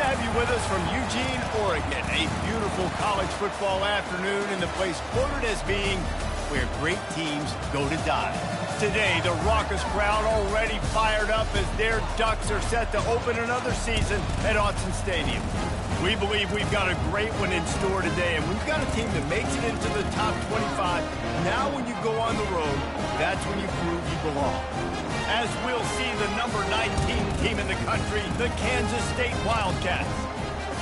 have you with us from Eugene, Oregon. A beautiful college football afternoon in the place quoted as being where great teams go to die. Today, the raucous crowd already fired up as their Ducks are set to open another season at Autzen Stadium. We believe we've got a great one in store today, and we've got a team that makes it into the top 25. Now when you go on the road, that's when you prove you belong. As we'll see the number 19 team in the country, the Kansas State Wildcats,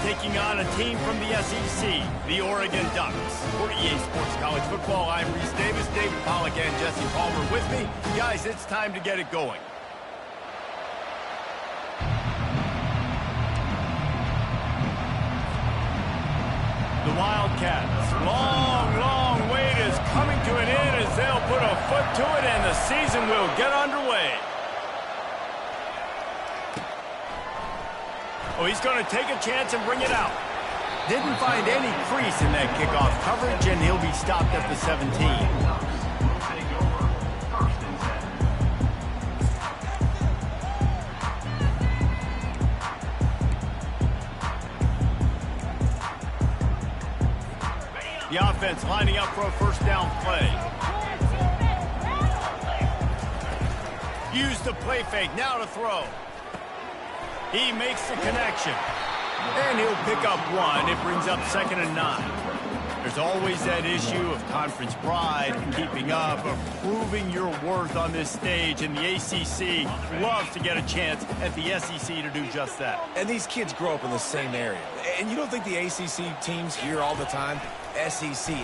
taking on a team from the SEC, the Oregon Ducks. For EA Sports College Football, I'm Reese Davis, David Pollack, and Jesse Palmer with me. Guys, it's time to get it going. The Wildcats, long wait is coming to an end as they'll put a foot to it and the season will get underway. Oh, he's going to take a chance and bring it out. Didn't find any crease in that kickoff coverage, and he'll be stopped at the 17. The offense lining up for a first down play. Use the play fake, now to throw. He makes the connection. And he'll pick up one. It brings up 2nd and 9. There's always that issue of conference pride, keeping up, of proving your worth on this stage, and the ACC loves to get a chance at the SEC to do just that. And these kids grow up in the same area. And you don't think the ACC teams hear all the time, SEC,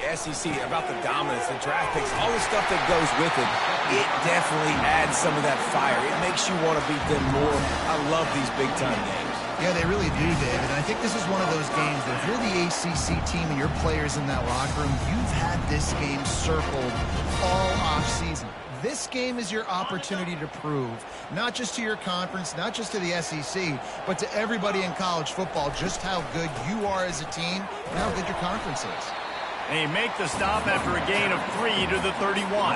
about the dominance, the draft picks, all the stuff that goes with it. It definitely adds some of that fire. It makes you want to beat them more. I love these big-time games. Yeah, they really do, David. And I think this is one of those games that if you're the ACC team and your players in that locker room, you've had this game circled all offseason. This game is your opportunity to prove, not just to your conference, not just to the SEC, but to everybody in college football, just how good you are as a team and how good your conference is. They make the stop after a gain of 3 to the 31.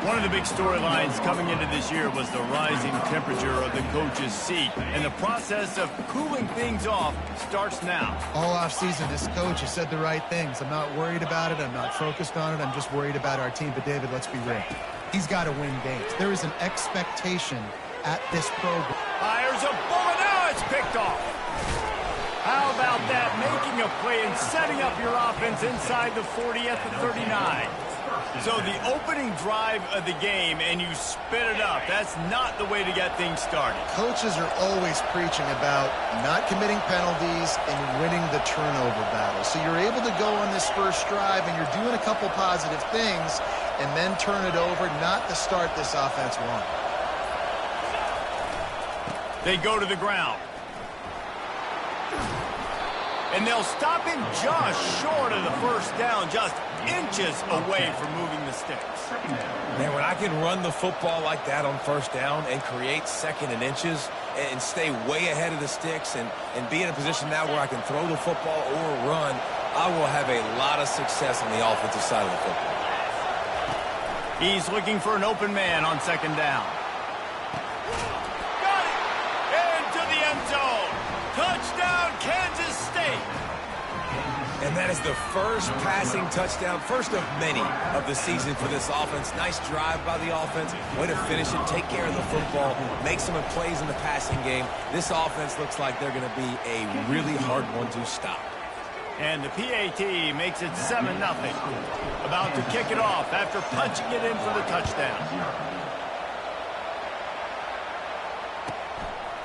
One of the big storylines coming into this year was the rising temperature of the coach's seat, and the process of cooling things off starts now. All offseason, this coach has said the right things. I'm not worried about it. I'm not focused on it. I'm just worried about our team. But, David, let's be real. He's got to win games. There is an expectation at this program. Fires a bullet. Now it's picked off. How about that? Making a play and setting up your offense inside the 40 at the 39. So the opening drive of the game, and you spit it up. That's not the way to get things started. Coaches are always preaching about not committing penalties and winning the turnover battle. So you're able to go on this first drive, and you're doing a couple positive things, and then turn it over, not to start this offense wrong. They go to the ground. And they'll stop him just short of the first down, just inches away from moving the sticks. Man, when I can run the football like that on first down and create 2nd and inches and stay way ahead of the sticks and be in a position now where I can throw the football or run, I will have a lot of success on the offensive side of the football. He's looking for an open man on 2nd down. Got it! Into the end zone. Touchdown, Kansas State. And that is the first passing touchdown, first of many of the season for this offense. Nice drive by the offense. Way to finish it, take care of the football, make some plays in the passing game. This offense looks like they're going to be a really hard one to stop. And the PAT makes it 7-0. About to kick it off after punching it in for the touchdown.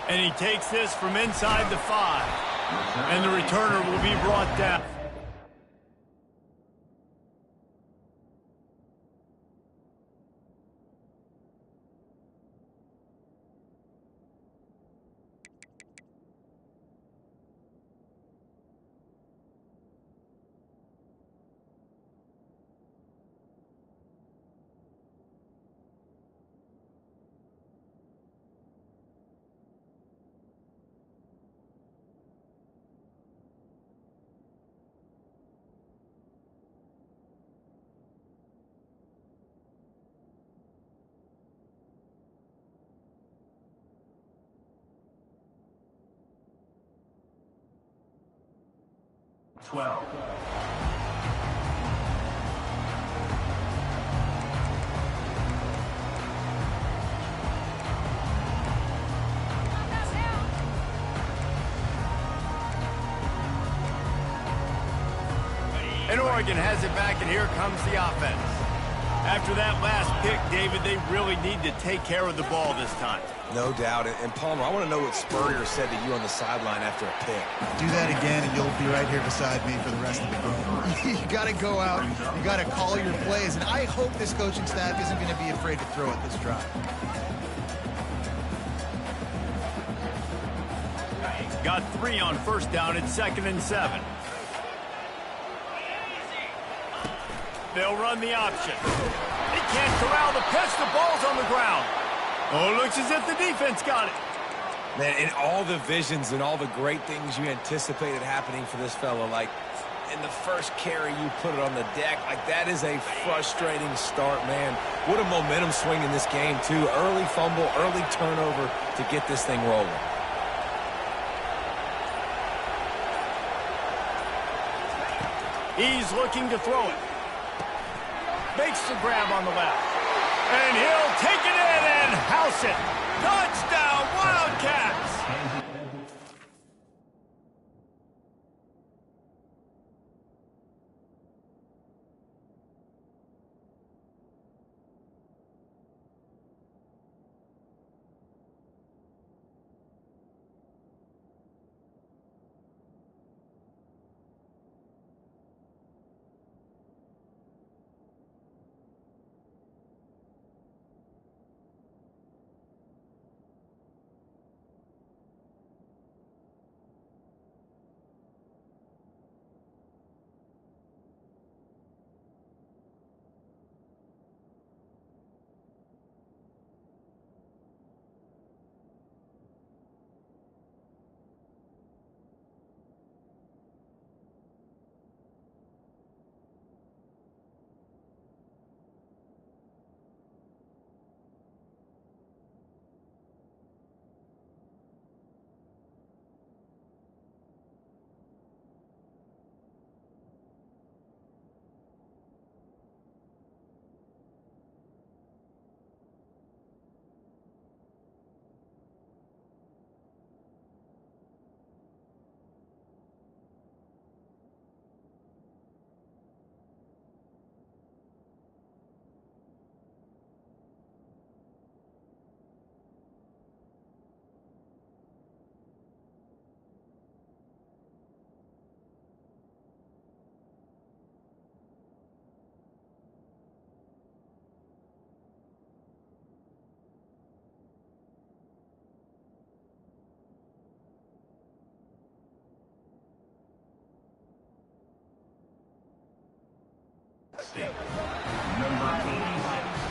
And he takes this from inside the 5. And the returner will be brought down. 12. And Oregon has it back, and here comes the offense. After that last pick, David, they really need to take care of the ball this time. No doubt. And Palmer, I want to know what Spurrier said to you on the sideline after a pick. Do that again, and you'll be right here beside me for the rest of the game. You got to go out. You got to call your plays. And I hope this coaching staff isn't going to be afraid to throw at this drive. Got 3 on first down. It's 2nd and 7. They'll run the option. He can't corral the pitch. The ball's on the ground. Oh, it looks as if the defense got it. Man, and all the visions and all the great things you anticipated happening for this fella, like in the first carry you put it on the deck, like that is a frustrating start, man. What a momentum swing in this game, too. Early fumble, early turnover to get this thing rolling. He's looking to throw it. Makes the grab on the left. And he'll take it in and house it. Touchdown, Wildcats!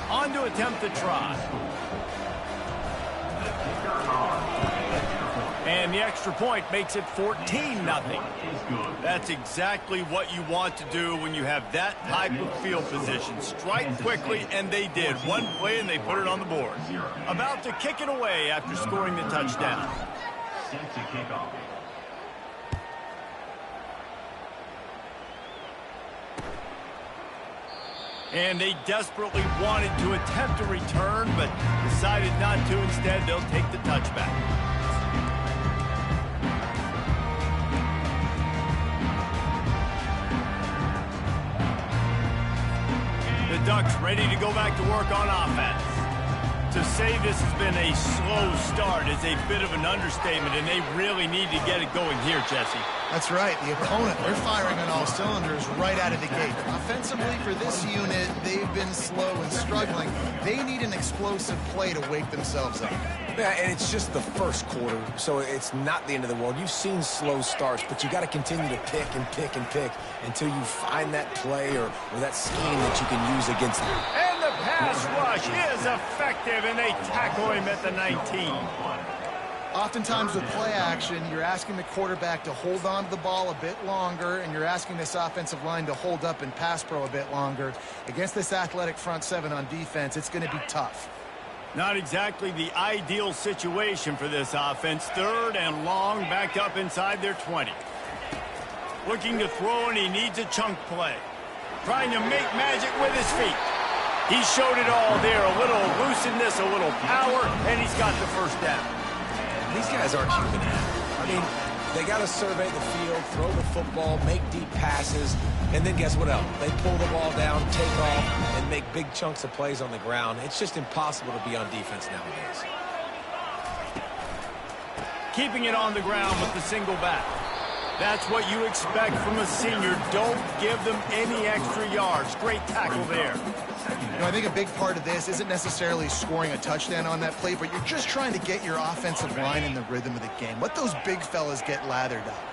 On to attempt the try. And the extra point makes it 14-0. That's exactly what you want to do when you have that type of field position. Strike quickly, and they did. One play, and they put it on the board. About to kick it away after scoring the touchdown. Set to kick off. And they desperately wanted to attempt a return, but decided not to. Instead, they'll take the touchback. The Ducks ready to go back to work on offense. To say this has been a slow start is a bit of an understatement, and they really need to get it going here, Jesse. That's right. The opponent, they're firing on all cylinders right out of the gate. Offensively, for this unit, they've been slow and struggling. They need an explosive play to wake themselves up. Yeah, and it's just the first quarter, so it's not the end of the world. You've seen slow starts, but you got to continue to pick and pick and pick until you find that play or that scheme that you can use against them. And the pass rush is effective, and they tackle him at the 19. Oftentimes with play action, you're asking the quarterback to hold on to the ball a bit longer, and you're asking this offensive line to hold up and pass pro a bit longer. Against this athletic front seven on defense, it's going to be tough. Not exactly the ideal situation for this offense. 3rd and long, backed up inside their 20. Looking to throw, and he needs a chunk play. Trying to make magic with his feet. He showed it all there. A little elusiveness, a little power, and he's got the first down. These guys aren't human. I mean, they got to survey the field, throw the football, make deep passes, and then guess what else? They pull the ball down, take off, and make big chunks of plays on the ground. It's just impossible to be on defense nowadays. Keeping it on the ground with the single back. That's what you expect from a senior. Don't give them any extra yards. Great tackle there. You know, I think a big part of this isn't necessarily scoring a touchdown on that play, but you're just trying to get your offensive line in the rhythm of the game. Let those big fellas get lathered up.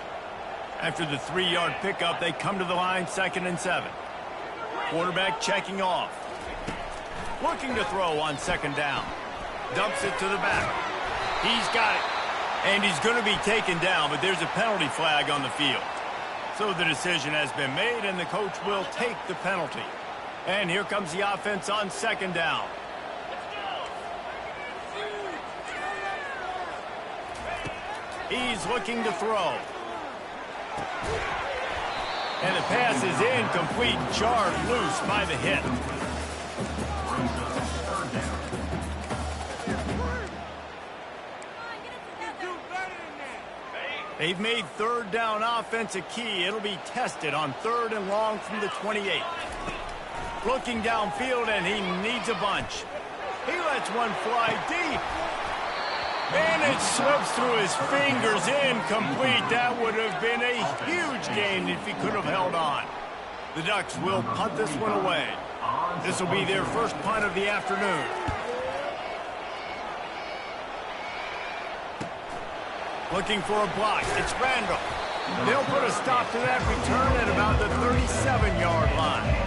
After the 3-yard pickup, they come to the line, 2nd and 7. Quarterback checking off. Looking to throw on 2nd down. Dumps it to the back. He's got it. And he's going to be taken down, but there's a penalty flag on the field. So the decision has been made, and the coach will take the penalty. And here comes the offense on 2nd down. He's looking to throw. And the pass is incomplete, jarred loose by the hit. They've made 3rd down offense a key. It'll be tested on 3rd and long from the 28. Looking downfield, and he needs a bunch. He lets one fly deep. And it slips through his fingers, incomplete. That would have been a huge gain if he could have held on. The Ducks will punt this one away. This will be their first punt of the afternoon. Looking for a block. It's Randall. They'll put a stop to that return at about the 37-yard line.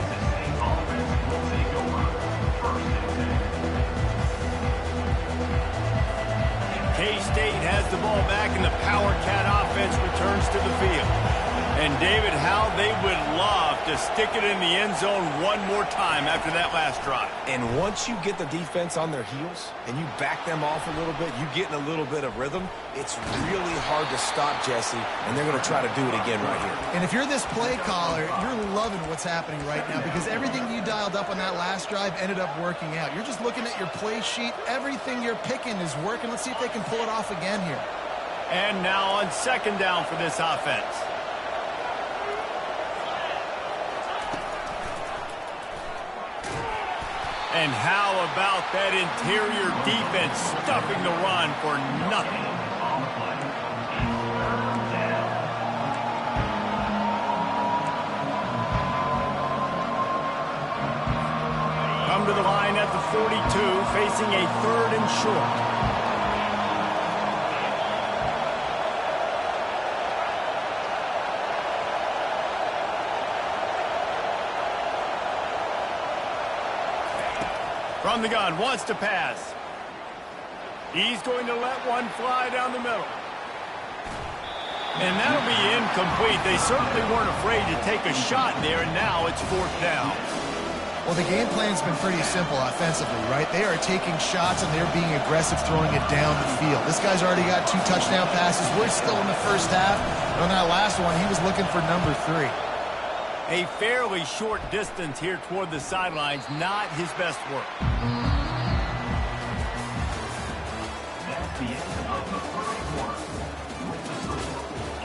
K-State has the ball back, and the Power Cat offense returns to the field. And, David, how they would love to stick it in the end zone one more time after that last drive. And once you get the defense on their heels and you back them off a little bit, you get in a little bit of rhythm, it's really hard to stop, Jesse, and they're going to try to do it again right here. And if you're this play caller, you're loving what's happening right now because everything you dialed up on that last drive ended up working out. You're just looking at your play sheet. Everything you're picking is working. Let's see if they can pull it off again here. And now on 2nd down for this offense. And how about that interior defense stuffing the run for nothing? Come to the line at the 42, facing a 3rd and short. From the gun, wants to pass. He's going to let one fly down the middle. And that'll be incomplete. They certainly weren't afraid to take a shot there, and now it's 4th down. Well, the game plan's been pretty simple offensively, right? They are taking shots, and they're being aggressive throwing it down the field. This guy's already got 2 touchdown passes. We're still in the first half. And on that last one, he was looking for number 3. A fairly short distance here toward the sidelines, not his best work. That's the end of the first quarter. With the score,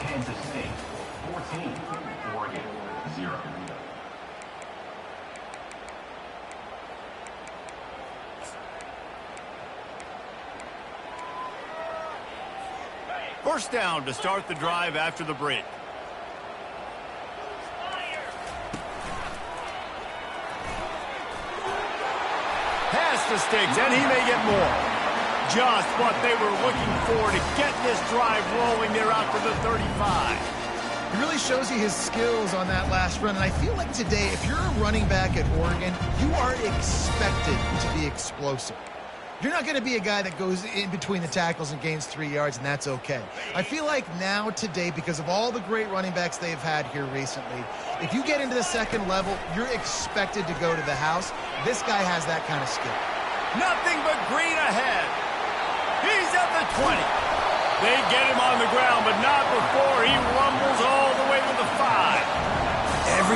Kansas State 14, Oregon 0. First down to start the drive after the break. The sticks, and he may get more. Just what they were looking for to get this drive rolling there out to the 35. He really shows you his skills on that last run, and I feel like today, if you're a running back at Oregon, you are expected to be explosive. You're not going to be a guy that goes in between the tackles and gains 3 yards, and that's okay. I feel like now, today, because of all the great running backs they've had here recently, if you get into the 2nd level, you're expected to go to the house. This guy has that kind of skill. Nothing but green ahead. He's at the 20. They get him on the ground, but not before he rumbles all the way to the 5.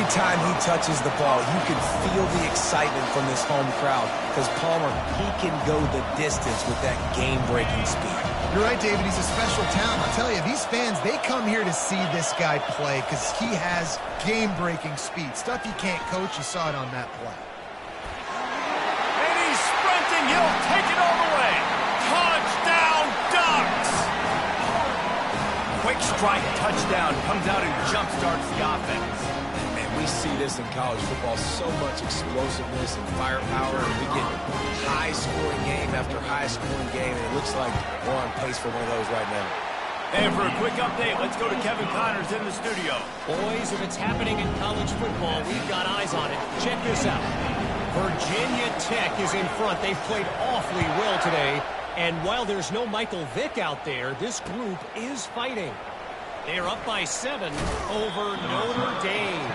Every time he touches the ball, you can feel the excitement from this home crowd because Palmer, he can go the distance with that game-breaking speed. You're right, David. He's a special talent. I'll tell you, these fans, they come here to see this guy play because he has game-breaking speed. Stuff you can't coach. You saw it on that play. And he's sprinting. He'll take it all the way. Touchdown, Ducks! Quick strike touchdown. Comes out and jump-starts the offense. And we see this in college football, so much explosiveness and firepower, and we get high-scoring game after high-scoring game, and it looks like we're on pace for one of those right now. And for a quick update, let's go to Kevin Connors in the studio. Boys, if it's happening in college football, we've got eyes on it. Check this out. Virginia Tech is in front. They've played awfully well today. And while there's no Michael Vick out there, this group is fighting. They're up by 7 over Notre Dame.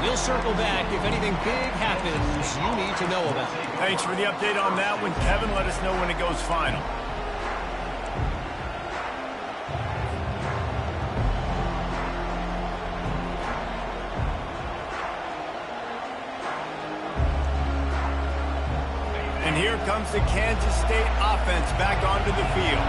We'll circle back if anything big happens you need to know about. Thanks for the update on that one, Kevin. Let us know when it goes final. And here comes the Kansas State offense back onto the field.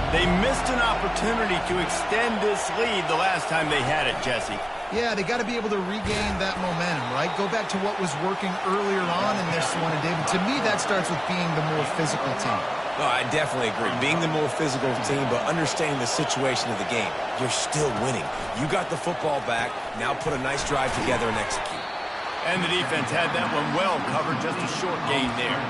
They missed an opportunity to extend this lead the last time they had it, Jesse. Yeah, they got to be able to regain that momentum, right? Go back to what was working earlier on in this one. And, David, to me, that starts with being the more physical team. No, I definitely agree. Being the more physical team, but understanding the situation of the game. You're still winning. You got the football back. Now put a nice drive together and execute. And the defense had that one well covered, just a short gain there.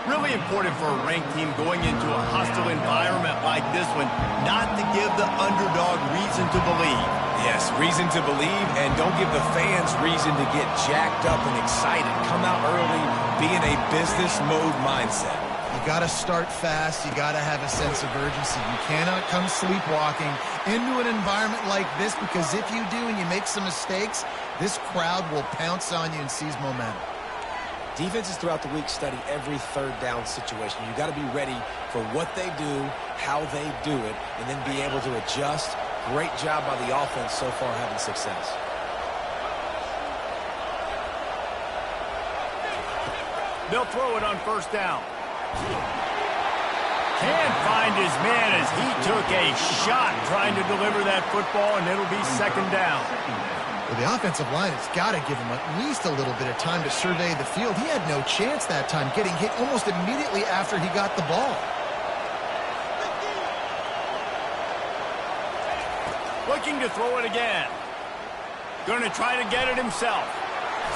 Really important for a ranked team going into a hostile environment like this one, not to give the underdog reason to believe. Yes, reason to believe, and don't give the fans reason to get jacked up and excited. Come out early, be in a business mode mindset. You got to start fast. You got to have a sense of urgency. You cannot come sleepwalking into an environment like this, because if you do and you make some mistakes, this crowd will pounce on you and seize momentum. Defenses throughout the week study every third down situation. You got to be ready for what they do, how they do it, and then be able to adjust. Great job by the offense so far having success. They'll throw it on first down. Can't find his man as he took a shot trying to deliver that football, and it'll be second down. Well, the offensive line has got to give him at least a little bit of time to survey the field. He had no chance that time, getting hit almost immediately after he got the ball. Looking to throw it again. Going to try to get it himself.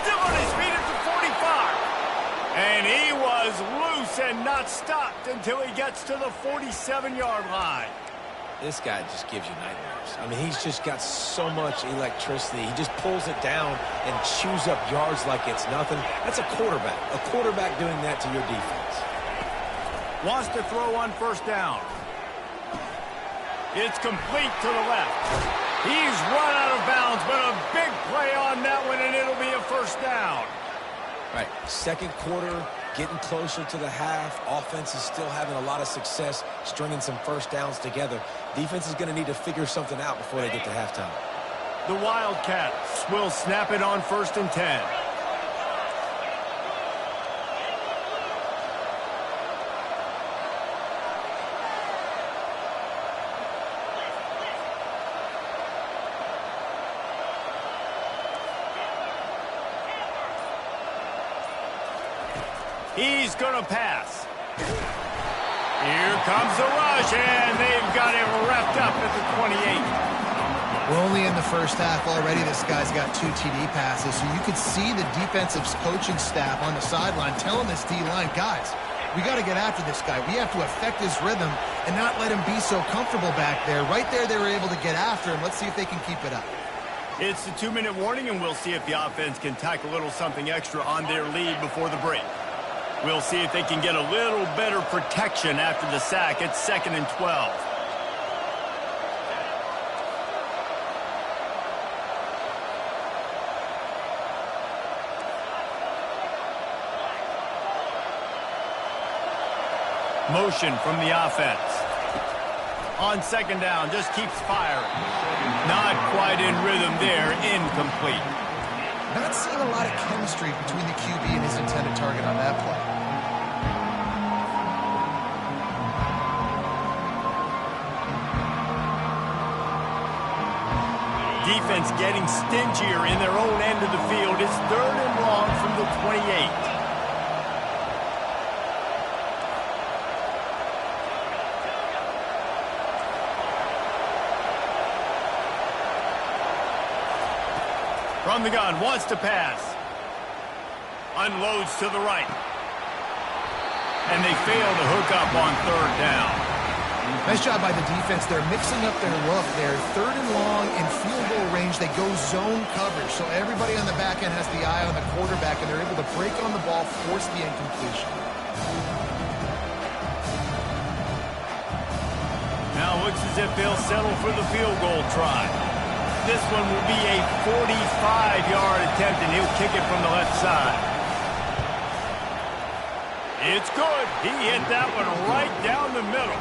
Still on his feet at the 45. And he was loose and not stopped until he gets to the 47-yard line. This guy just gives you nightmares. I mean, he's just got so much electricity. He just pulls it down and chews up yards like it's nothing. That's a quarterback. A quarterback doing that to your defense. Wants to throw on first down. It's complete to the left. He's run out of bounds, but a big play on that one, and it'll be a first down. Right, second quarter, getting closer to the half. Offense is still having a lot of success stringing some first downs together. Defense is going to need to figure something out before they get to halftime. The Wildcats will snap it on 1st and 10. He's going to pass. Here comes the rush, and they've got him wrapped up at the 28. We're only in the first half already. This guy's got 2 TD passes, so you could see the defensive coaching staff on the sideline telling this D-line, guys, we got to get after this guy. We have to affect his rhythm and not let him be so comfortable back there. Right there, they were able to get after him. Let's see if they can keep it up. It's the 2-minute warning, and we'll see if the offense can tack a little something extra on their lead before the break. We'll see if they can get a little better protection after the sack. It's 2nd and 12. Motion from the offense. On 2nd down, just keeps firing. Not quite in rhythm there, incomplete. Not seeing a lot of chemistry between the QB and his intended target on that play. Defense getting stingier in their own end of the field. It's 3rd and long from the 28. From the gun, wants to pass. Unloads to the right. And they fail to hook up on 3rd down. Nice job by the defense. They're mixing up their look. They're 3rd and long in field goal range. They go zone coverage. So everybody on the back end has the eye on the quarterback, and they're able to break on the ball, force the incompletion. Now looks as if they'll settle for the field goal try. This one will be a 45-yard attempt, and he'll kick it from the left side. It's good. He hit that one right down the middle.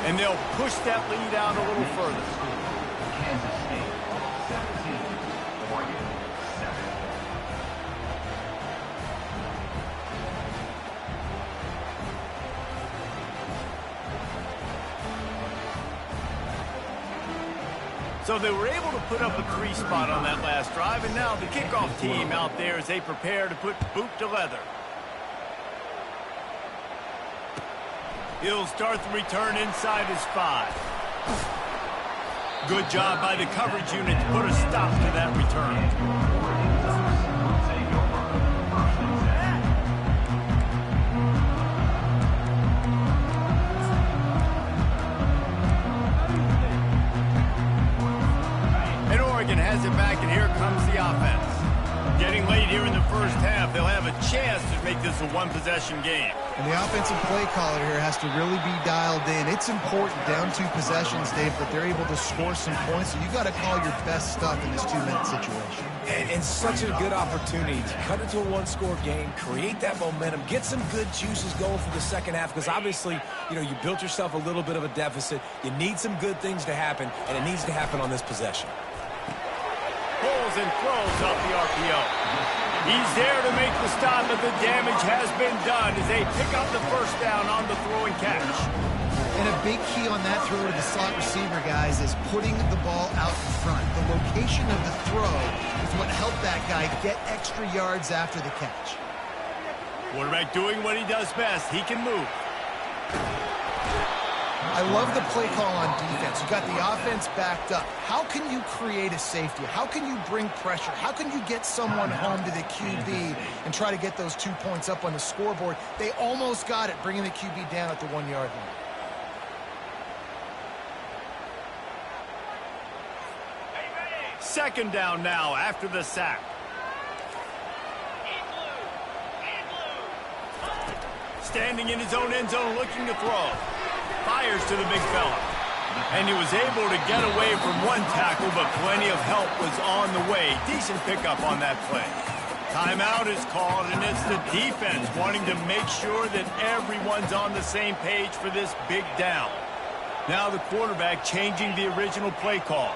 And they'll push that lead out a little further. Kansas State 17, Oregon 7. So they were able to put up a 3 spot on that last drive, and now the kickoff team out there as they prepare to put boot to leather. He'll start the return inside his 5. Good job by the coverage unit to put a stop to that return. And Oregon has it back, and here comes the offense. Getting late here in the first half, they'll have a chance to make this a one-possession game. And the offensive play caller here has to really be dialed in. It's important, down 2 possessions, Dave, that they're able to score some points. So you got to call your best stuff in this 2-minute situation. And such a good opportunity to cut into a 1-score game, create that momentum, get some good juices going for the second half, because obviously, you built yourself a little bit of a deficit. You need some good things to happen, and it needs to happen on this possession. Pulls and throws off the RPO. He's there to make the stop, but the damage has been done as they pick up the first down on the throw and catch. And a big key on that throw to the slot receiver, guys, is putting the ball out in front. The location of the throw is what helped that guy get extra yards after the catch. Quarterback doing what he does best. He can move. I love the play call on defense. You got the offense backed up. How can you create a safety? How can you bring pressure? How can you get someone home to the QB and try to get those 2 points up on the scoreboard? They almost got it, bringing the QB down at the 1-yard line. Second down now after the sack. Standing in his own end zone looking to throw. Fires to the big fella. And he was able to get away from one tackle, but plenty of help was on the way. Decent pickup on that play. Timeout is called, and it's the defense wanting to make sure that everyone's on the same page for this big down. Now the quarterback changing the original play call.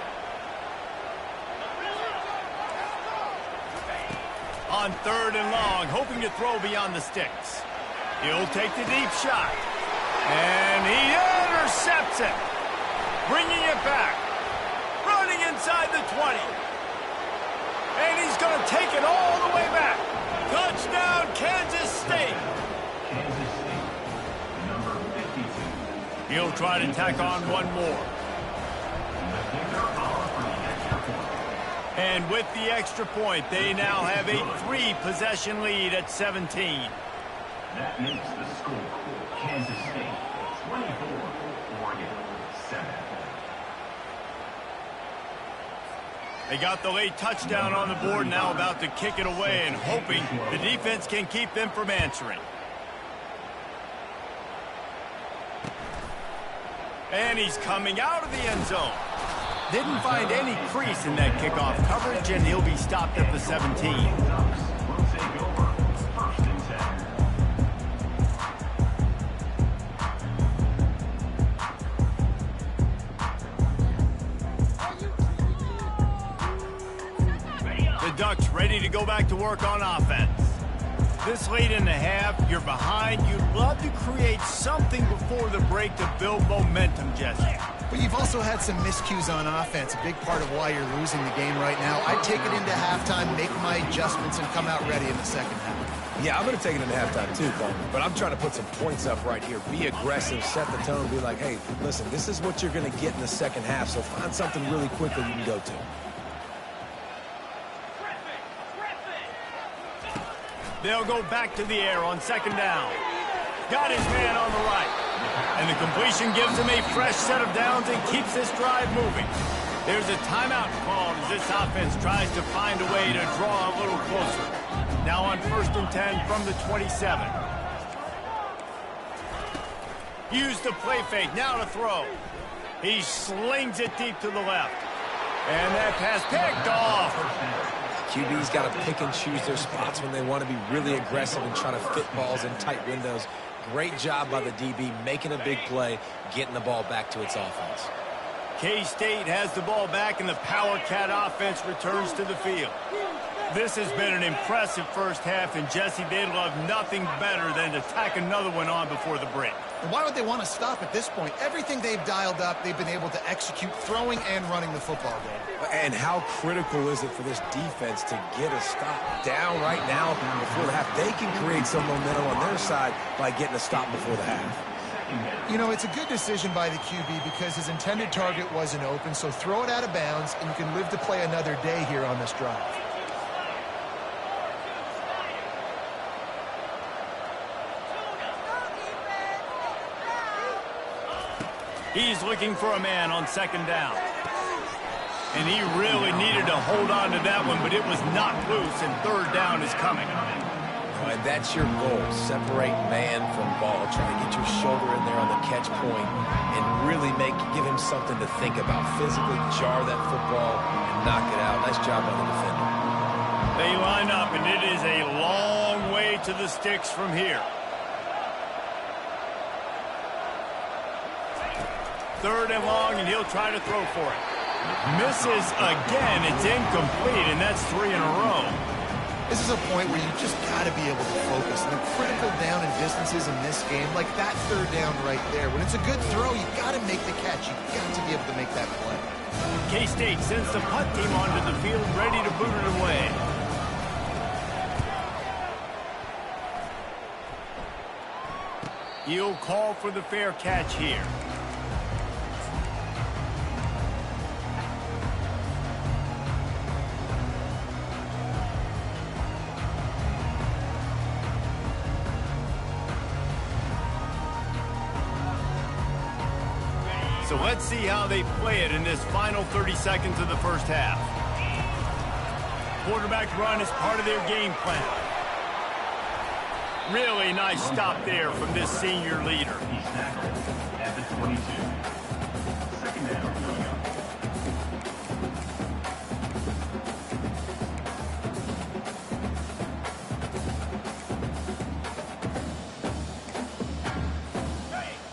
On 3rd and long, hoping to throw beyond the sticks. He'll take the deep shot. And he intercepts it. Bringing it back. Running inside the 20. And he's going to take it all the way back. Touchdown, Kansas State. Kansas State, number 52. He'll try to tack on one more. And with the extra point, they now have a 3-possession lead at 17. That makes the score Kansas State 24, Oregon 7. They got the late touchdown on the board, now about to kick it away and hoping the defense can keep them from answering. And he's coming out of the end zone. Didn't find any crease in that kickoff coverage, and he'll be stopped at the 17. Ducks ready to go back to work on offense. This late in the half, you're behind. You'd love to create something before the break to build momentum, Jesse. But you've also had some miscues on offense, a big part of why you're losing the game right now. I'd take it into halftime, make my adjustments, and come out ready in the second half. Yeah, I'm going to take it into halftime too, Coleman. But I'm trying to put some points up right here. Be aggressive, set the tone, be like, hey, listen, this is what you're going to get in the second half, so find something really quickly you can go to. They'll go back to the air on second down. Got his man on the right. And the completion gives him a fresh set of downs and keeps this drive moving. There's a timeout called as this offense tries to find a way to draw a little closer. Now on 1st and 10 from the 27. Use the play fake. Now to throw. He slings it deep to the left. And that pass picked off. QB's got to pick and choose their spots when they want to be really aggressive and try to fit balls in tight windows. Great job by the DB making a big play, getting the ball back to its offense. K-State has the ball back, and the Power Cat offense returns to the field. This has been an impressive first half, and Jesse, they'd love nothing better than to tack another one on before the break. And why would they want to stop at this point? Everything they've dialed up, they've been able to execute throwing and running the football game. And how critical is it for this defense to get a stop down right now before the half? They can create some momentum on their side by getting a stop before the half. You know, it's a good decision by the QB because his intended target wasn't open, so throw it out of bounds, and you can live to play another day here on this drive. He's looking for a man on second down. And he really needed to hold on to that one, but it was not loose, and third down is coming. And that's your goal. Separate man from ball. Try to get your shoulder in there on the catch point and really give him something to think about. Physically jar that football and knock it out. Nice job by the defender. They line up, and it is a long way to the sticks from here. Third and long, and he'll try to throw for it. Misses again. It's incomplete, and that's 3 in a row. This is a point where you just got to be able to focus. And the critical down and distances in this game, like that third down right there. When it's a good throw, you got to make the catch. You got to be able to make that play. K-State sends the punt team onto the field, ready to boot it away. He'll call for the fair catch here. So let's see how they play it in this final 30 seconds of the first half. Quarterback run is part of their game plan. Really nice stop there from this senior leader. He's tackled at the 22. Second down.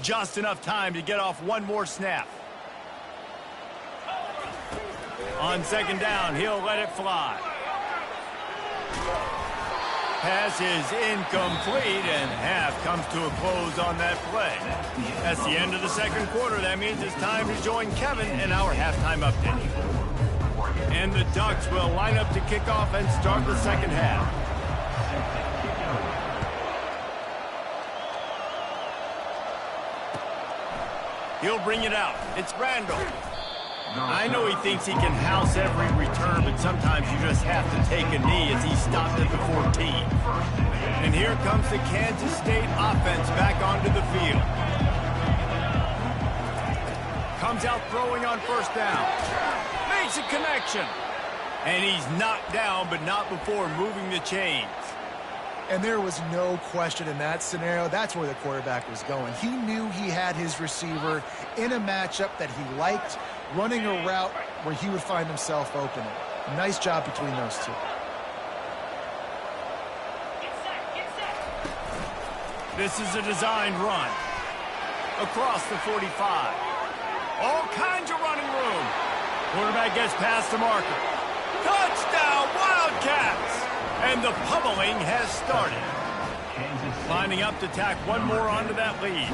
Just enough time to get off one more snap. On second down, he'll let it fly. Pass is incomplete, and half comes to a close on that play. That's the end of the second quarter. That means it's time to join Kevin in our halftime update. And the Ducks will line up to kick off and start the second half. He'll bring it out. It's Brandel. I know he thinks he can house every return, but sometimes you just have to take a knee as he stopped at the 14. And here comes the Kansas State offense back onto the field. Comes out throwing on first down. Makes a connection. And he's knocked down, but not before moving the chains. And there was no question in that scenario. That's where the quarterback was going. He knew he had his receiver in a matchup that he liked, running a route where he would find himself open. Nice job between those two. This is a designed run. Across the 45. All kinds of running room. Quarterback gets past the marker. Touchdown, Wildcats! And the pummeling has started. Lining up to tack one more onto that lead.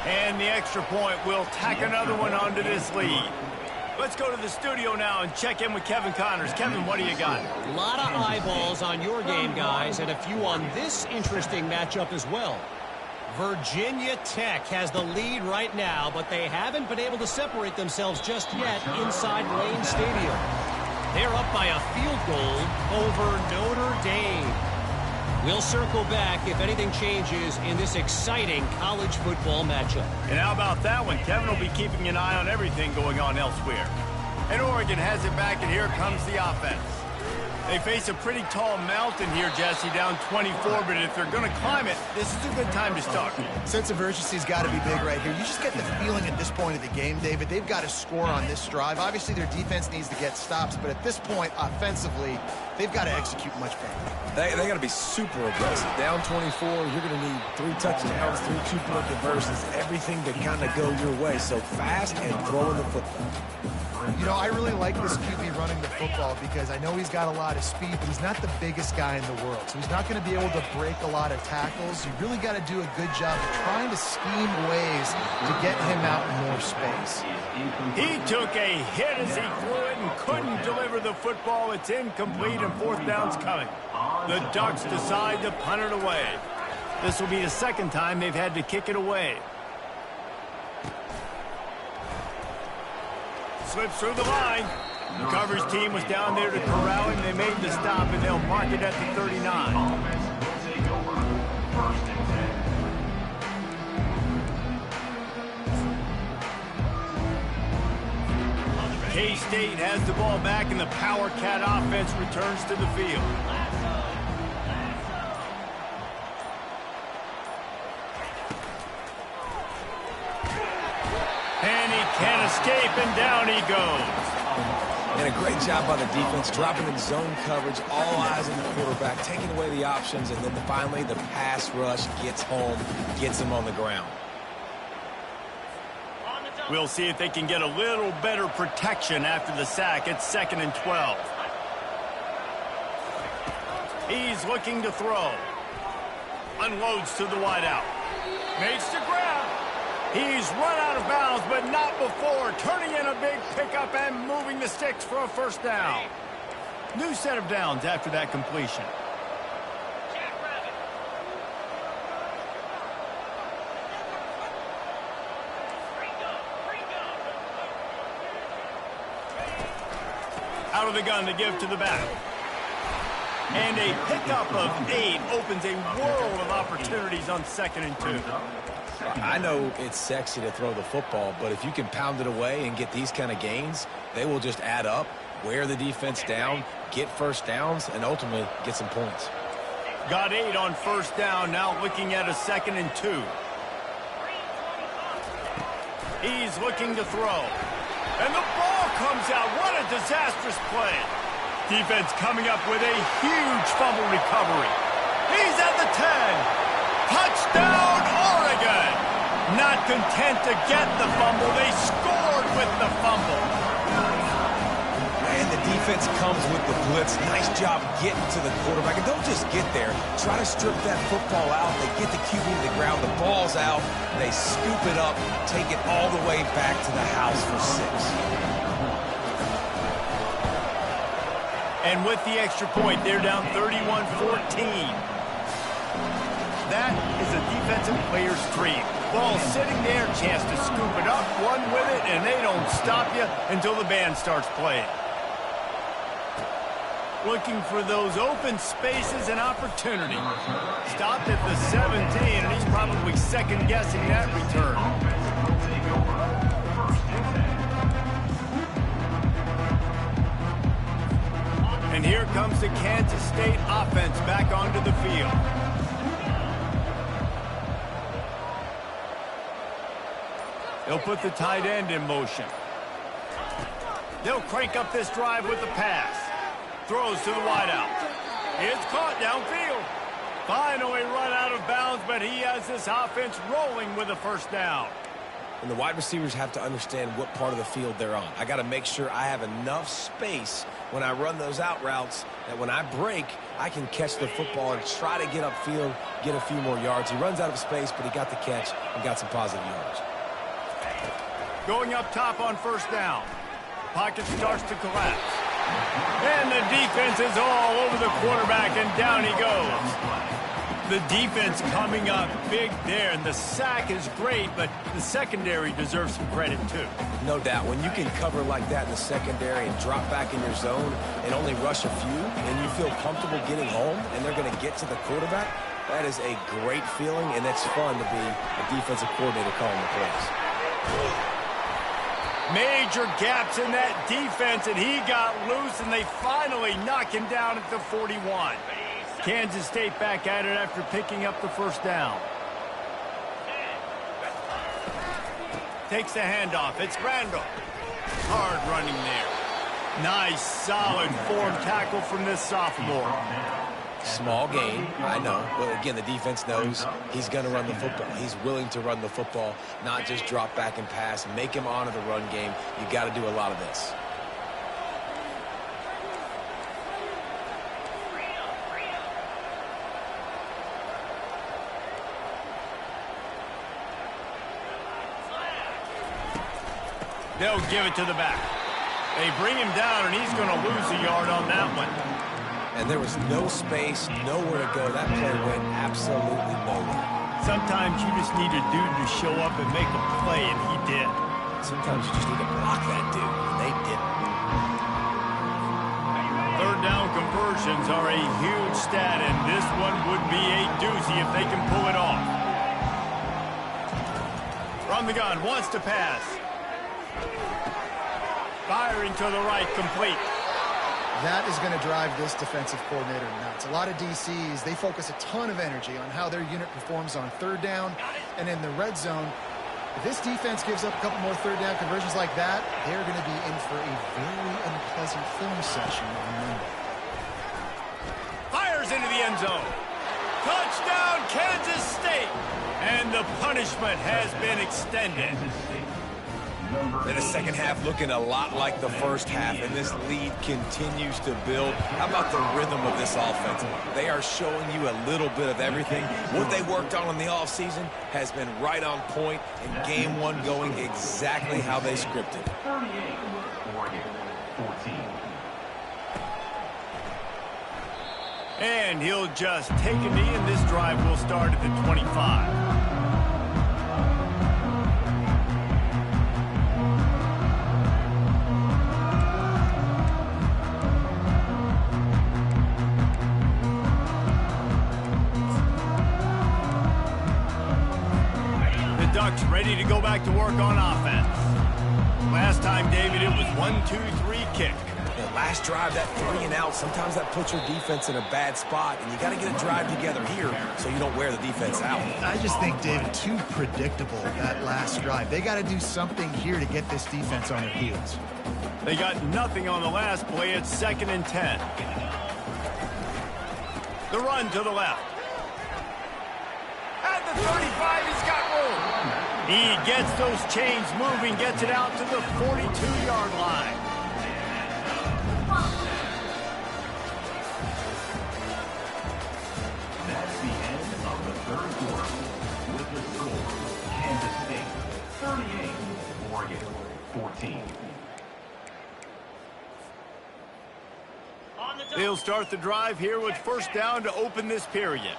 And the extra point will tack another one onto this lead. Let's go to the studio now and check in with Kevin Connors. Kevin, what do you got? A lot of eyeballs on your game, guys, and a few on this interesting matchup as well. Virginia Tech has the lead right now, but they haven't been able to separate themselves just yet inside Lane Stadium. They're up by a field goal over Notre Dame. We'll circle back if anything changes in this exciting college football matchup. And how about that one? Kevin will be keeping an eye on everything going on elsewhere. And Oregon has it back, and here comes the offense. They face a pretty tall mountain here, Jesse, down 24, but if they're going to climb it, this is a good time to start. Sense of urgency's got to be big right here. You just get the feeling at this point of the game, David, they've got to score on this drive. Obviously, their defense needs to get stops, but at this point, offensively, they've got to execute much better. They got to be super aggressive. Down 24, you're going to need 3 touchdowns, 3 two-point conversions, everything to kind of go your way. So fast and throwing the football. You know, I really like this QB running the football because I know he's got a lot of speed, but he's not the biggest guy in the world. So he's not going to be able to break a lot of tackles. You really got to do a good job of trying to scheme ways to get him out in more space. He took a hit as he threw it and couldn't deliver the football. It's incomplete and 4th down's coming. The Ducks decide to punt it away. This will be the second time they've had to kick it away. Slips through the line. The coverage team was down there to corral him. They made the stop, and they'll mark it at the 39. K-State has the ball back, and the Power Cat offense returns to the field. And he can't escape, and down he goes. And a great job by the defense, dropping in zone coverage, all eyes on the quarterback, taking away the options, and then finally the pass rush gets home, gets him on the ground. We'll see if they can get a little better protection after the sack. It's 2nd and 12. He's looking to throw. Unloads to the wideout. Makes the grab. He's run out of bounds, but not before. Turning in a big pickup and moving the sticks for a 1st down. New set of downs after that completion. Out of the gun to give to the back. And a pickup of 8 opens a world of opportunities on 2nd and 2. I know it's sexy to throw the football, but if you can pound it away and get these kind of gains, they will just add up, wear the defense down, get 1st downs, and ultimately get some points. Got 8 on 1st down, now looking at a 2nd and 2. He's looking to throw. And the ball comes out. What a disastrous play. Defense coming up with a huge fumble recovery. He's at the 10. Touchdown, Oregon! Not content to get the fumble, they scored with the fumble. And the defense comes with the blitz. Nice job getting to the quarterback. And don't just get there. Try to strip that football out. They get the QB to the ground. The ball's out. They scoop it up, take it all the way back to the house for 6. And with the extra point, they're down 31-14. That is a defensive player's dream. Ball sitting there, chance to scoop it up, run with it, and they don't stop you until the band starts playing. Looking for those open spaces and opportunity. Stopped at the 17, and he's probably second-guessing that return. And here comes the Kansas State offense back onto the field. They'll put the tight end in motion. They'll crank up this drive with the pass. Throws to the wideout. It's caught downfield. Finally run out of bounds, but he has this offense rolling with a 1st down. and the wide receivers have to understand what part of the field they're on. I got to make sure I have enough space when I run those out routes that when I break, I can catch the football and try to get upfield, get a few more yards. He runs out of space, but he got the catch and got some positive yards. Going up top on first down. Pocket starts to collapse. And the defense is all over the quarterback, and down he goes. The defense coming up big there, and the sack is great, but the secondary deserves some credit too. No doubt. When you can cover like that in the secondary and drop back in your zone and only rush a few, and you feel comfortable getting home, and they're going to get to the quarterback, that is a great feeling, and it's fun to be a defensive coordinator calling the plays. Major gaps in that defense, and he got loose, and they finally knock him down at the 41. Kansas State back at it after picking up the first down. Takes the handoff. It's Randall. Hard running there. Nice, solid form tackle from this sophomore. Small gain, I know. But again, the defense knows he's going to run the football. He's willing to run the football, not just drop back and pass. Make him honor the run game. You got to do a lot of this. They'll give it to the back. They bring him down, and he's going to lose a yard on that one. And there was no space, nowhere to go. That play went absolutely nowhere. Sometimes you just need a dude to show up and make a play, and he did. Sometimes you just need to block that dude, and they didn't. Third down conversions are a huge stat, and this one would be a doozy if they can pull it off. From the gun, wants to pass. Firing to the right, complete. That is going to drive this defensive coordinator nuts. A lot of DCs, they focus a ton of energy on how their unit performs on third down and in the red zone. If this defense gives up a couple more third down conversions like that, they're going to be in for a very unpleasant film session on Monday. Fires into the end zone. Touchdown, Kansas State. And the punishment has been extended. In the second half looking a lot like the first half, and this lead continues to build. How about the rhythm of this offense? They are showing you a little bit of everything. What they worked on in the offseason has been right on point, and game one going exactly how they scripted. 38, Oregon, 14. And he'll just take a knee, and this drive will start at the 25. Ducks ready to go back to work on offense. Last time, David, it was 1-2-3 kick. The last drive, that 3 and out, sometimes that puts your defense in a bad spot, and you got to get a drive together here so you don't wear the defense out. I just think, David, too predictable, that last drive. They got to do something here to get this defense on their heels. They got nothing on the last play. It's 2nd and 10. The run to the left. At the 35, he's got room. He gets those chains moving, gets it out to the 42-yard line. That's the end of the third quarter. With the score, Kansas State 38, Oregon 14. They'll start the drive here with first down to open this period.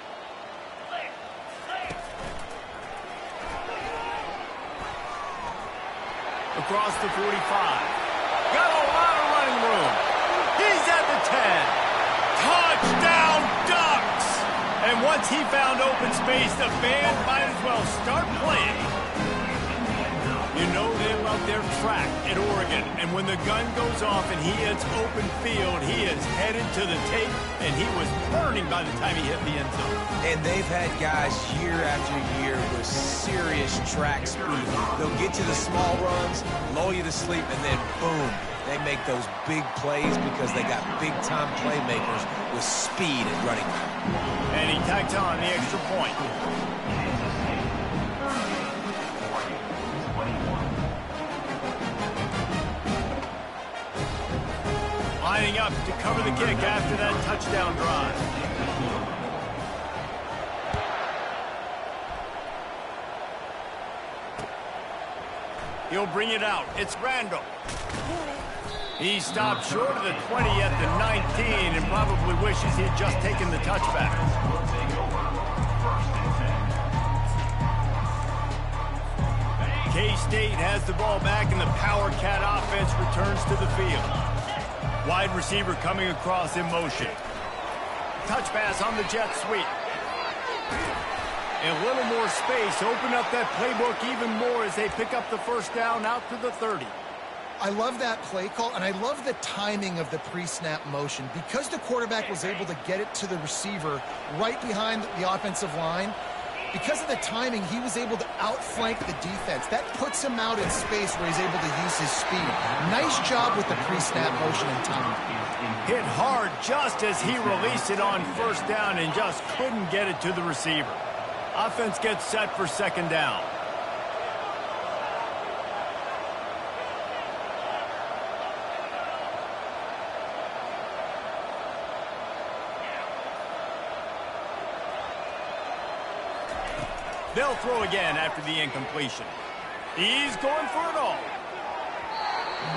Across the 45. Got a lot of running room. He's at the 10. Touchdown, Ducks! And once he found open space, the band might as well start playing. You know they love their track at Oregon. And when the gun goes off and he hits open field, he is headed to the tape, and he was burning by the time he hit the end zone. And they've had guys year after year with serious track speed. They'll get you the small runs, lull you to sleep, and then boom, they make those big plays because they got big-time playmakers with speed at running back. And he tacked on the extra point. Kansas State 38, Oregon 20. Lining up to cover the kick after that touchdown drive. He'll bring it out. It's Randall. He stopped short of the 20 at the 19 and probably wishes he had just taken the touchback. K-State has the ball back and the Power Cat offense returns to the field. Wide receiver coming across in motion. Touch pass on the jet sweep. A little more space. Open up that playbook even more as they pick up the first down out to the 30. I love that play call, and I love the timing of the pre-snap motion. Because the quarterback was able to get it to the receiver right behind the offensive line, because of the timing, he was able to outflank the defense. That puts him out in space where he's able to use his speed. Nice job with the pre-snap motion and timing. Hit hard just as he released it on first down and just couldn't get it to the receiver. Offense gets set for second down. They'll throw again after the incompletion. He's going for it all.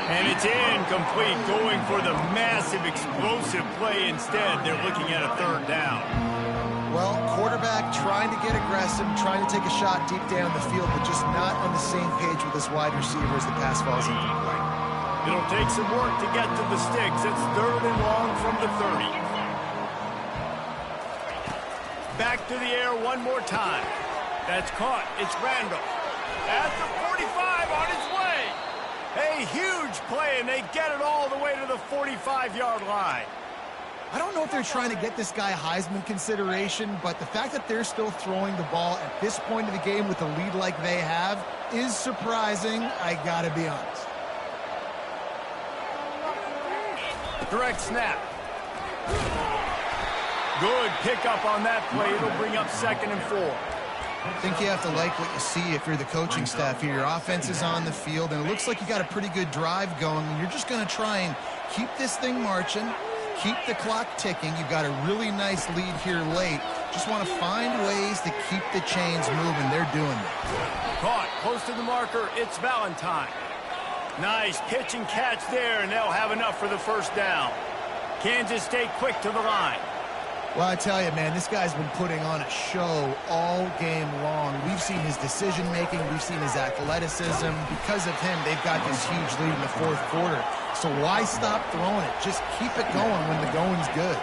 And it's incomplete, going for the massive explosive play instead. They're looking at a third down. Well, quarterback trying to get aggressive, trying to take a shot deep down the field, but just not on the same page with his wide receiver as the pass falls incomplete. It'll take some work to get to the sticks. It's third and long from the 30. Back to the air one more time. That's caught. It's Randall. At the 45 on his way. A huge play, and they get it all the way to the 45-yard line. I don't know if they're trying to get this guy Heisman consideration, but the fact that they're still throwing the ball at this point of the game with a lead like they have is surprising, I gotta be honest. Direct snap. Good pickup on that play. It'll bring up 2nd and 4. I think you have to like what you see if you're the coaching staff here. Your offense is on the field, and it looks like you got a pretty good drive going. You're just going to try and keep this thing marching, keep the clock ticking. You've got a really nice lead here late. Just want to find ways to keep the chains moving. They're doing it. Caught close to the marker. It's Valentine. Nice pitch and catch there, and they'll have enough for the first down. Kansas State quick to the line. Well, I tell you, man, this guy's been putting on a show all game long. We've seen his decision-making. We've seen his athleticism. Because of him, they've got this huge lead in the fourth quarter. So why stop throwing it? Just keep it going when the going's good.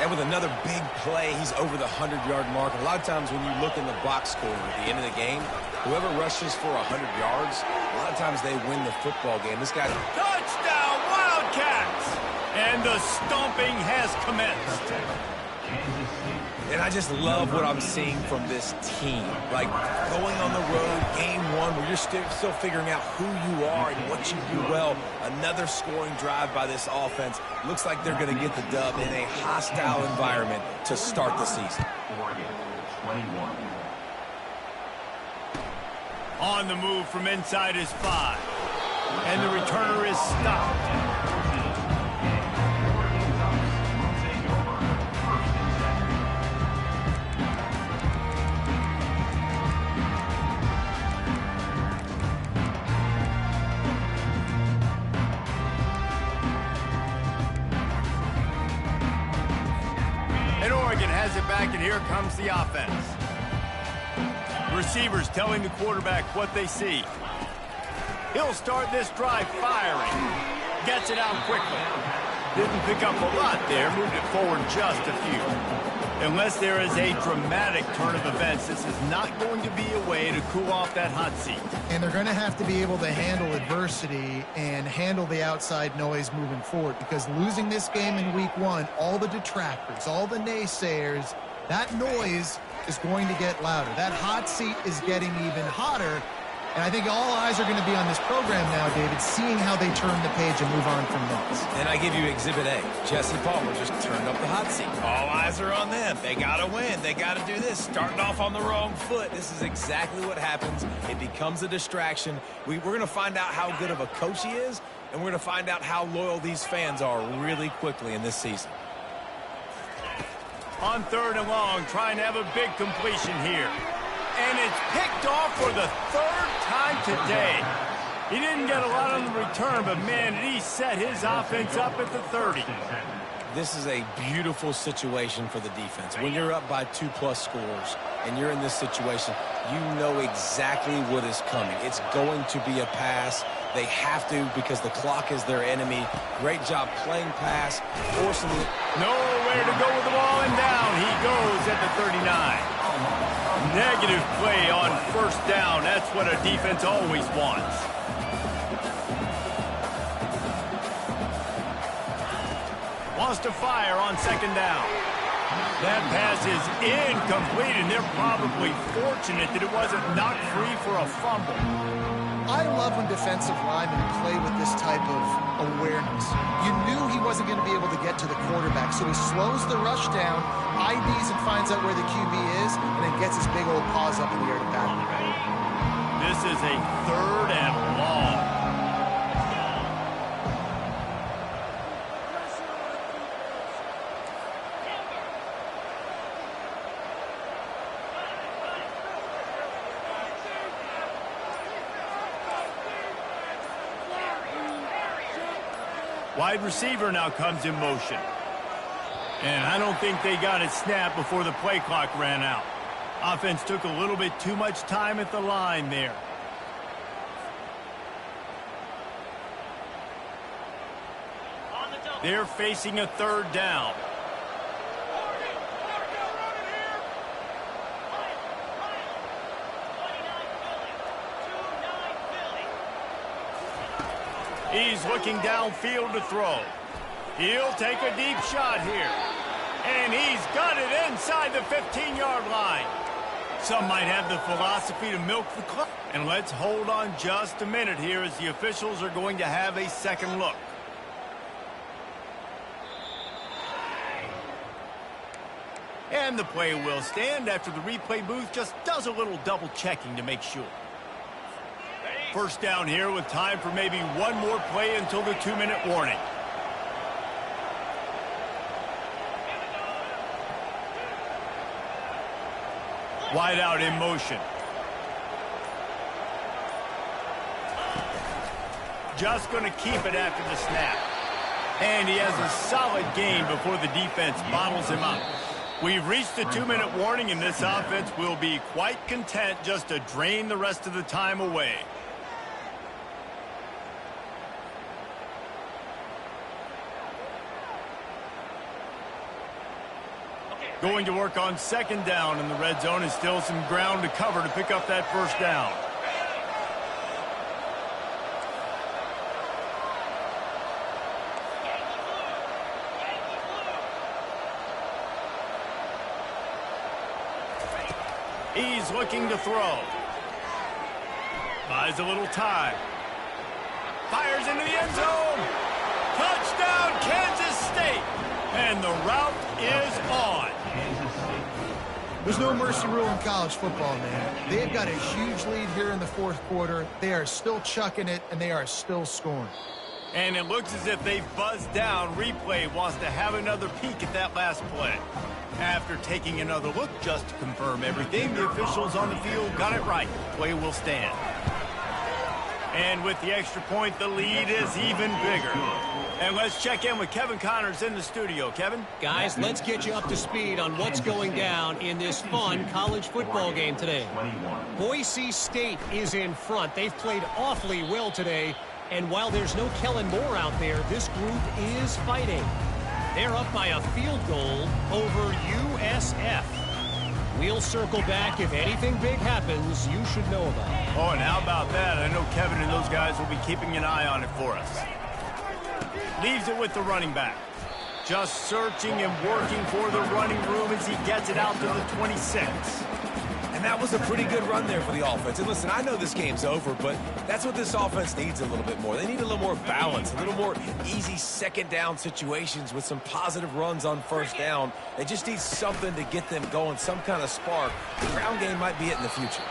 And with another big play, he's over the 100-yard mark. A lot of times when you look in the box score at the end of the game, whoever rushes for 100 yards, a lot of times they win the football game. This guy's... Touchdown, Wildcats! And the stomping has commenced. And I just love what I'm seeing from this team. Like, going on the road, game one, where you're still figuring out who you are and what you do well. Another scoring drive by this offense. Looks like they're going to get the dub in a hostile environment to start the season. Oregon, 21. On the move from inside his 5. And the returner is stopped. Has it back, and here comes the offense. Receivers telling the quarterback what they see. He'll start this drive firing. Gets it out quickly. Didn't pick up a lot there. Moved it forward just a few. Unless there is a dramatic turn of events, this is not going to be a way to cool off that hot seat. And they're going to have to be able to handle adversity and handle the outside noise moving forward, because losing this game in week 1, all the detractors, all the naysayers, that noise is going to get louder. That hot seat is getting even hotter. And I think all eyes are going to be on this program now, David, seeing how they turn the page and move on from this. And I give you Exhibit A. Jesse Palmer just turned up the hot seat. All eyes are on them. They got to win. They got to do this. Starting off on the wrong foot. This is exactly what happens. It becomes a distraction. We're going to find out how good of a coach he is, and we're going to find out how loyal these fans are really quickly in this season. On 3rd and long, trying to have a big completion here. And it's picked off for the 3rd time today. He didn't get a lot on the return, but, man, he set his offense up at the 30. This is a beautiful situation for the defense. When you're up by 2+ scores and you're in this situation, you know exactly what is coming. It's going to be a pass. They have to because the clock is their enemy. Great job playing pass, forcing it. Nowhere to go with the ball, and down he goes at the 39. Negative play on 1st down. That's what a defense always wants. Wants to fire on 2nd down. That pass is incomplete, and they're probably fortunate that it wasn't knocked free for a fumble. I love when defensive linemen play with this type of awareness. You knew he wasn't going to be able to get to the quarterback, so he slows the rush down, IDs and finds out where the QB is, and then gets his big old paws up in the air to battle. This is a 3rd and long. Wide receiver now comes in motion. And I don't think they got it snapped before the play clock ran out. Offense took a little bit too much time at the line there. They're facing a 3rd down. He's looking downfield to throw. He'll take a deep shot here. And he's got it inside the 15-yard line. Some might have the philosophy to milk the clock. And let's hold on just a minute here as the officials are going to have a second look. And the play will stand after the replay booth just does a little double checking to make sure. 1st down here with time for maybe one more play until the 2-minute warning. Wide out in motion. Just going to keep it after the snap. And he has a solid gain before the defense bottles him up. We've reached the 2-minute warning, and this offense will be quite content just to drain the rest of the time away. Going to work on 2nd down in the red zone, and still some ground to cover to pick up that 1st down. He's looking to throw. Buys a little time. Fires into the end zone. Touchdown, Kansas State. And the route is on. There's no mercy rule in college football, man. They've got a huge lead here in the 4th quarter. They are still chucking it, and they are still scoring. And it looks as if they've buzzed down. Replay wants to have another peek at that last play. After taking another look just to confirm everything, the officials on the field got it right. Play will stand. And with the extra point, the lead is even bigger. And let's check in with Kevin Connors in the studio. Kevin? Guys, let's get you up to speed on what's going down in this fun college football game today. Boise State is in front. They've played awfully well today. And while there's no Kellen Moore out there, this group is fighting. They're up by a field goal over USF. We'll circle back if anything big happens you should know about. Oh, and how about that? I know Kevin and those guys will be keeping an eye on it for us. Leaves it with the running back. Just searching and working for the running room as he gets it out to the 26. And that was a pretty good run there for the offense. And listen, I know this game's over, but that's what this offense needs a little bit more. They need a little more balance, a little more easy 2nd down situations with some positive runs on 1st down. They just need something to get them going, some kind of spark. The ground game might be it in the future.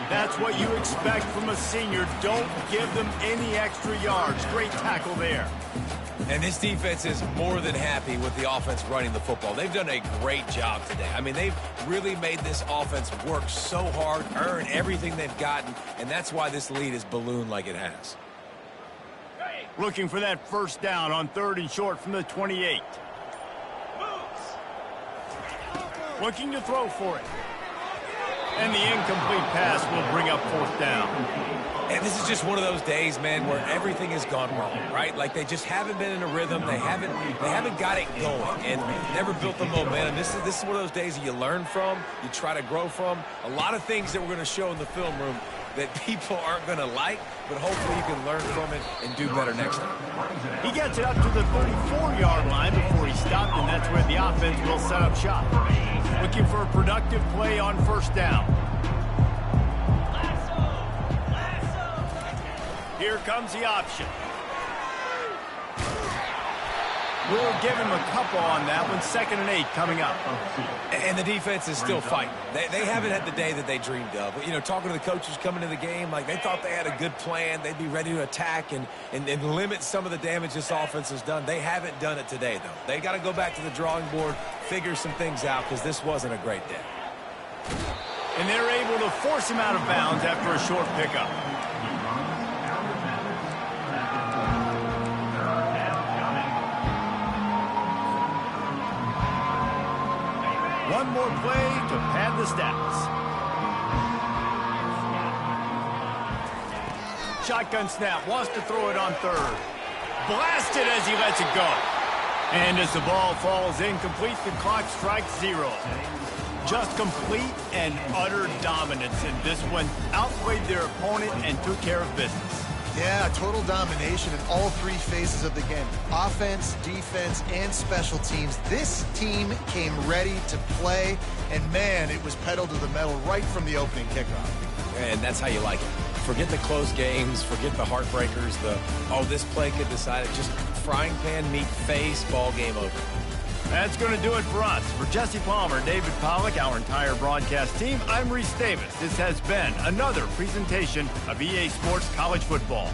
That's what you expect from a senior. Don't give them any extra yards. Great tackle there. And this defense is more than happy with the offense running the football. They've done a great job today. I mean, they've really made this offense work so hard, earn everything they've gotten, and that's why this lead is ballooned like it has. Looking for that first down on 3rd and short from the 28. Looking to throw for it. And the incomplete pass will bring up 4th down. And this is just one of those days, man, where everything has gone wrong, right? Like they just haven't been in a rhythm. They haven't got it going and never built the momentum. This is one of those days that you learn from, you try to grow from. A lot of things that we're going to show in the film room that people aren't going to like, but hopefully you can learn from it and do better next time. He gets it up to the 34-yard line before he stopped, and that's where the offense will set up shop. Looking for a productive play on 1st down. Here comes the option. We'll give him a couple on that one. 2nd and 8 coming up. And the defense is still fighting. They haven't had the day that they dreamed of. You know, talking to the coaches coming to the game, like they thought they had a good plan. They'd be ready to attack and limit some of the damage this offense has done. They haven't done it today, though. They got to go back to the drawing board, figure some things out, because this wasn't a great day. And they're able to force him out of bounds after a short pickup. One more play to pad the stats. Shotgun snap, wants to throw it on 3rd. Blasted as he lets it go. And as the ball falls incomplete, the clock strikes 0. Just complete and utter dominance in this one. Outplayed their opponent and took care of business. Yeah, total domination in all 3 phases of the game. Offense, defense, and special teams. This team came ready to play, and man, it was pedal to the metal right from the opening kickoff. And that's how you like it. Forget the close games, forget the heartbreakers, this play could decide it. Just frying pan, meat face, ball game over. That's going to do it for us. For Jesse Palmer, David Pollack, our entire broadcast team, I'm Reese Davis. This has been another presentation of EA Sports College Football.